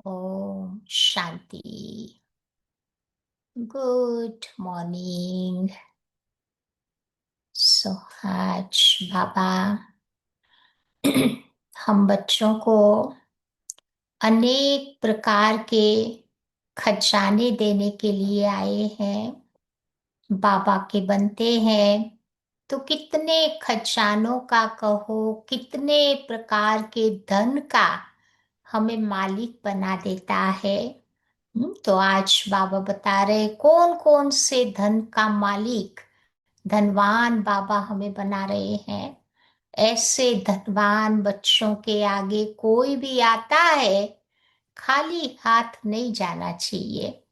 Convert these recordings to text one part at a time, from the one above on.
Om Shanti. Good morning. सो आज बाबा हम बच्चों को अनेक प्रकार के खजाने देने के लिए आए हैं। बाबा के बनते हैं तो कितने खजानों का कहो, कितने प्रकार के धन का हमें मालिक बना देता है। तो आज बाबा बता रहे कौन कौन से धन का मालिक, धनवान बाबा हमें बना रहे हैं। ऐसे धनवान बच्चों के आगे कोई भी आता है, खाली हाथ नहीं जाना चाहिए।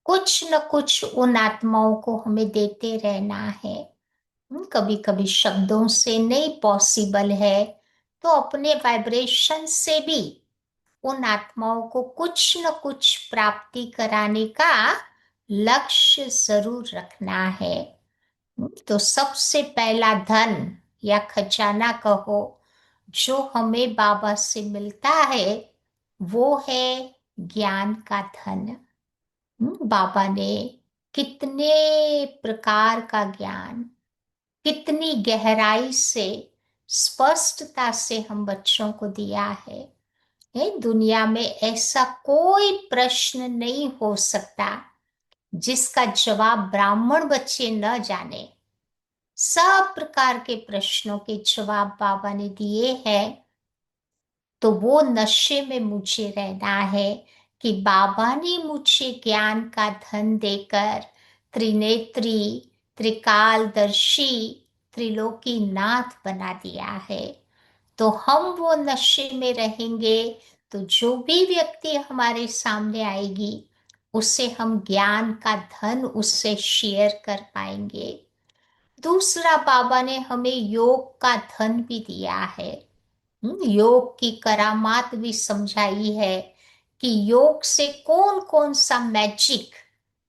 कुछ न कुछ उन आत्माओं को हमें देते रहना है। कभी कभी शब्दों से नहीं पॉसिबल है, तो अपने वाइब्रेशन से भी उन आत्माओं को कुछ न कुछ प्राप्ति कराने का लक्ष्य जरूर रखना है। तो सबसे पहला धन या खजाना कहो जो हमें बाबा से मिलता है, वो है ज्ञान का धन। बाबा ने कितने प्रकार का ज्ञान, कितनी गहराई से, स्पष्टता से हम बच्चों को दिया है। दुनिया में ऐसा कोई प्रश्न नहीं हो सकता जिसका जवाब ब्राह्मण बच्चे न जाने। सब प्रकार के प्रश्नों के जवाब बाबा ने दिए हैं। तो वो नशे में मुझे रहना है कि बाबा ने मुझे ज्ञान का धन देकर त्रिनेत्री, त्रिकालदर्शी, त्रिलोकी नाथ बना दिया है। तो हम वो नशे में रहेंगे तो जो भी व्यक्ति हमारे सामने आएगी उसे हम ज्ञान का धन उससे शेयर कर पाएंगे। दूसरा, बाबा ने हमें योग का धन भी दिया है। योग की करामात भी समझाई है कि योग से कौन कौन सा मैजिक,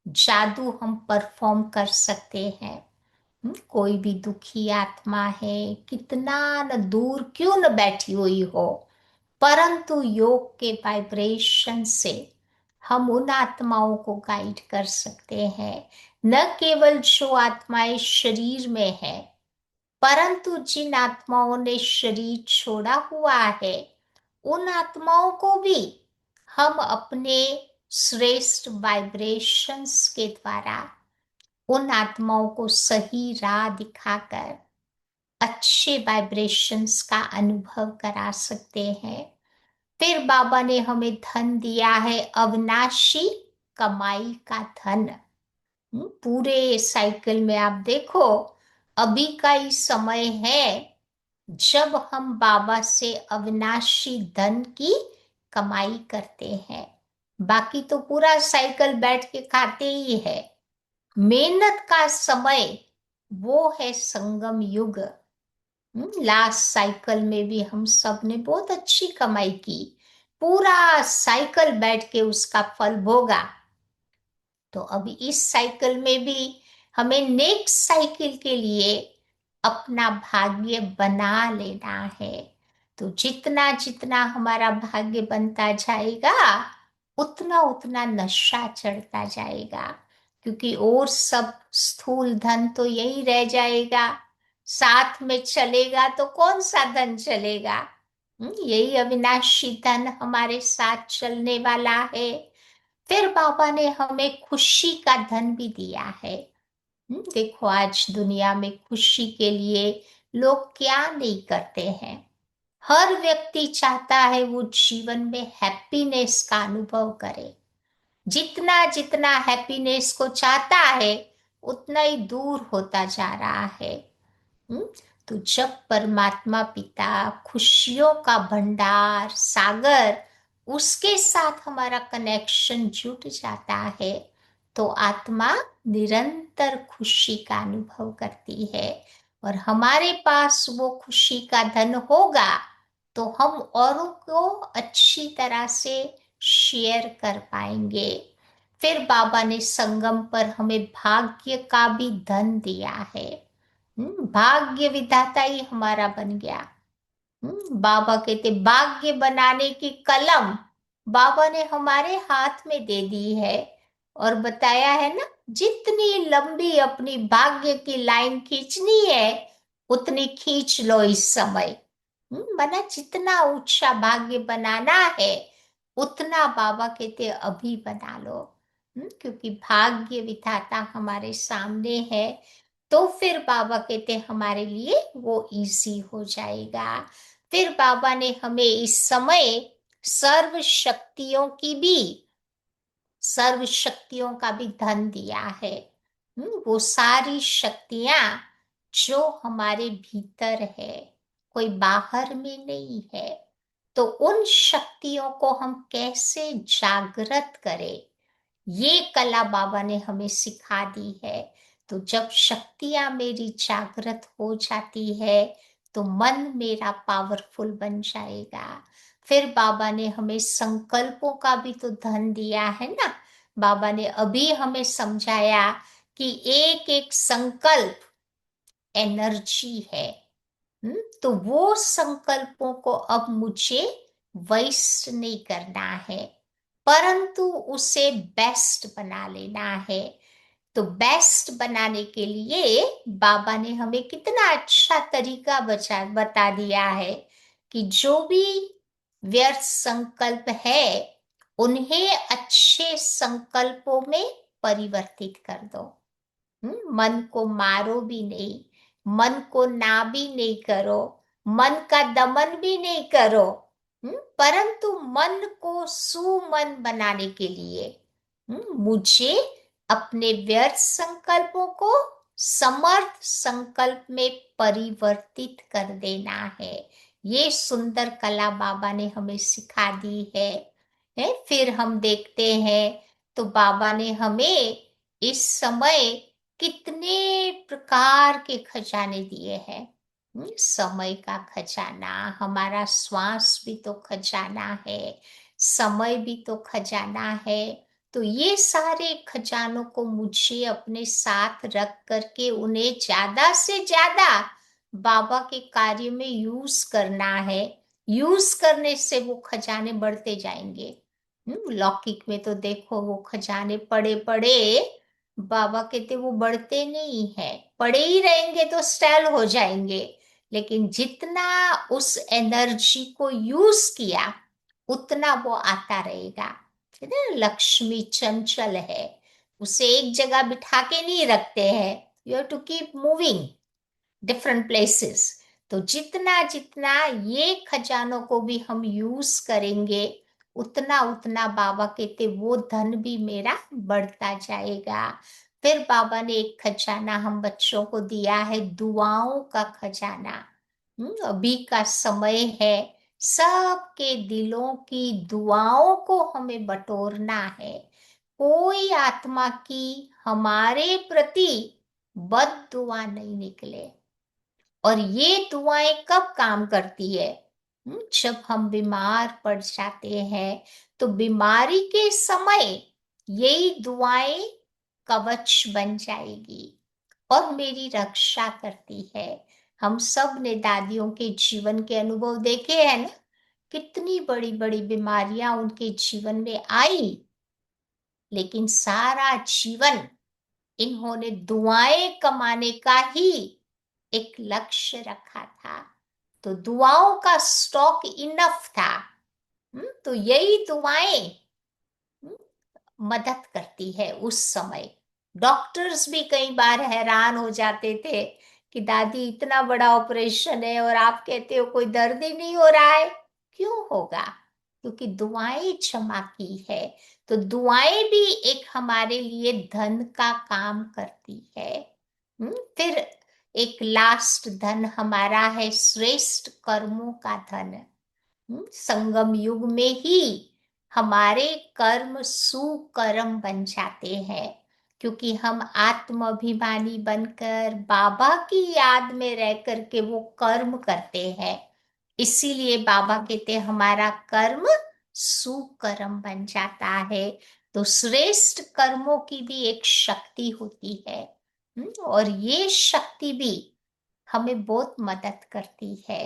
जादू हम परफॉर्म कर सकते हैं। कोई भी दुखी आत्मा है, कितना न दूर क्यों न बैठी हुई हो, परंतु योग के वाइब्रेशन से हम उन आत्माओं को गाइड कर सकते हैं। न केवल जो आत्माएं शरीर में है, परंतु जिन आत्माओं ने शरीर छोड़ा हुआ है, उन आत्माओं को भी हम अपने श्रेष्ठ वाइब्रेशंस के द्वारा उन आत्माओं को सही राह दिखाकर अच्छे वाइब्रेशंस का अनुभव करा सकते हैं। फिर बाबा ने हमें धन दिया है, अविनाशी कमाई का धन। पूरे साइकिल में आप देखो, अभी का ही समय है जब हम बाबा से अविनाशी धन की कमाई करते हैं। बाकी तो पूरा साइकिल बैठ के खाते ही है। मेहनत का समय वो है संगम युग। लास्ट साइकिल में भी हम सब ने बहुत अच्छी कमाई की, पूरा साइकिल बैठ के उसका फल भोगा। तो अभी इस साइकिल में भी हमें नेक्स्ट साइकिल के लिए अपना भाग्य बना लेना है। तो जितना जितना हमारा भाग्य बनता जाएगा, उतना उतना नशा चढ़ता जाएगा। क्योंकि और सब स्थूल धन तो यही रह जाएगा, साथ में चलेगा तो कौन सा धन चलेगा। यही अविनाशी धन हमारे साथ चलने वाला है। फिर बाबा ने हमें खुशी का धन भी दिया है। देखो आज दुनिया में खुशी के लिए लोग क्या नहीं करते हैं। हर व्यक्ति चाहता है वो जीवन में हैप्पीनेस का अनुभव करे। जितना जितना हैप्पीनेस को चाहता है, उतना ही दूर होता जा रहा है। हम्म, तो जब परमात्मा पिता खुशियों का भंडार सागर, उसके साथ हमारा कनेक्शन जुट जाता है, तो आत्मा निरंतर खुशी का अनुभव करती है। और हमारे पास वो खुशी का धन होगा तो हम औरों को अच्छी तरह से शेयर कर पाएंगे। फिर बाबा ने संगम पर हमें भाग्य का भी धन दिया है। भाग्य विधाता ही हमारा बन गया। बाबा कहते भाग्य बनाने की कलम बाबा ने हमारे हाथ में दे दी है और बताया है ना, जितनी लंबी अपनी भाग्य की लाइन खींचनी है उतनी खींच लो इस समय। माना जितना ऊंचा भाग्य बनाना है उतना बाबा कहते अभी बना लो। क्योंकि भाग्य विधाता हमारे सामने है, तो फिर बाबा कहते हमारे लिए वो इजी हो जाएगा। फिर बाबा ने हमें इस समय सर्व शक्तियों की भी, सर्व शक्तियों का भी धन दिया है। वो सारी शक्तियां जो हमारे भीतर है, कोई बाहर में नहीं है। तो उन शक्तियों को हम कैसे जागृत करें, ये कला बाबा ने हमें सिखा दी है। तो जब शक्तियां मेरी जागृत हो जाती है तो मन मेरा पावरफुल बन जाएगा। फिर बाबा ने हमें संकल्पों का भी तो धन दिया है ना। बाबा ने अभी हमें समझाया कि एक एक संकल्प एनर्जी है। तो वो संकल्पों को अब मुझे वेस्ट नहीं करना है, परंतु उसे बेस्ट बना लेना है। तो बेस्ट बनाने के लिए बाबा ने हमें कितना अच्छा तरीका बता दिया है कि जो भी व्यर्थ संकल्प है उन्हें अच्छे संकल्पों में परिवर्तित कर दो। मन को मारो भी नहीं, मन को ना भी नहीं करो, मन का दमन भी नहीं करो। परंतु मन को सुमन बनाने के लिए मुझे अपने व्यर्थ संकल्पों को समर्थ संकल्प में परिवर्तित कर देना है। ये सुंदर कला बाबा ने हमें सिखा दी है। फिर हम देखते हैं तो बाबा ने हमें इस समय कितने प्रकार के खजाने दिए हैं। समय का खजाना, हमारा श्वास भी तो खजाना है, समय भी तो खजाना है। तो ये सारे खजानों को मुझे अपने साथ रख करके उन्हें ज्यादा से ज्यादा बाबा के कार्य में यूज करना है। यूज करने से वो खजाने बढ़ते जाएंगे। लौकिक में तो देखो वो खजाने पड़े पड़े, बाबा कहते वो बढ़ते नहीं है, पड़े ही रहेंगे तो स्टेल हो जाएंगे। लेकिन जितना उस एनर्जी को यूज किया उतना वो आता रहेगा। कहते हैं ना, लक्ष्मी चंचल है, उसे एक जगह बिठा के नहीं रखते हैं, you have to keep moving different places. तो जितना जितना ये खजानों को भी हम यूज करेंगे उतना उतना बाबा कहते वो धन भी मेरा बढ़ता जाएगा। फिर बाबा ने एक खजाना हम बच्चों को दिया है, दुआओं का खजाना। अभी का समय है, सबके दिलों की दुआओं को हमें बटोरना है। कोई आत्मा की हमारे प्रति बद दुआ नहीं निकले। और ये दुआएं कब काम करती है? जब हम बीमार पड़ जाते हैं तो बीमारी के समय यही दुआएं कवच बन जाएगी और मेरी रक्षा करती है। हम सब ने दादियों के जीवन के अनुभव देखे हैं ना, कितनी बड़ी बड़ी बीमारियां उनके जीवन में आई, लेकिन सारा जीवन इन्होंने दुआएं कमाने का ही एक लक्ष्य रखा था। तो दुआओं का स्टॉक इनफ था। तो यही दुआएं मदद करती है उस समय। डॉक्टर्स भी कई बार हैरान हो जाते थे कि दादी इतना बड़ा ऑपरेशन है और आप कहते हो कोई दर्द ही नहीं हो रहा है। क्यों होगा? क्योंकि दुआएं जमा की है। तो दुआएं भी एक हमारे लिए धन का काम करती है। फिर एक लास्ट धन हमारा है श्रेष्ठ कर्मों का धन। संगम युग में ही हमारे कर्म सुकर्म बन जाते हैं, क्योंकि हम आत्माभिमानी बनकर बाबा की याद में रह करके वो कर्म करते हैं। इसीलिए बाबा कहते हैं हमारा कर्म सुकर्म बन जाता है। तो श्रेष्ठ कर्मों की भी एक शक्ति होती है। और ये शक्ति भी हमें बहुत मदद करती है।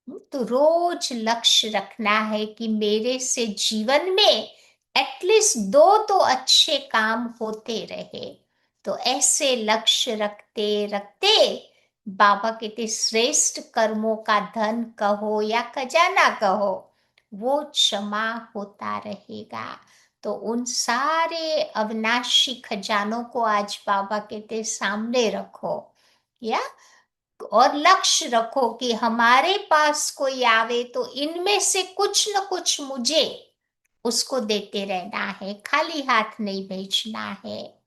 तो रोज लक्ष्य रखना है कि मेरे से जीवन में एटलीस्ट दो तो अच्छे काम होते रहे। तो ऐसे लक्ष्य रखते रखते बाबा कहते श्रेष्ठ कर्मों का धन कहो या खजाना कहो, वो क्षमा होता रहेगा। तो उन सारे अविनाशी खजानों को आज बाबा कहते सामने रखो, या और लक्ष्य रखो कि हमारे पास कोई आवे तो इनमें से कुछ न कुछ मुझे उसको देते रहना है, खाली हाथ नहीं भेजना है।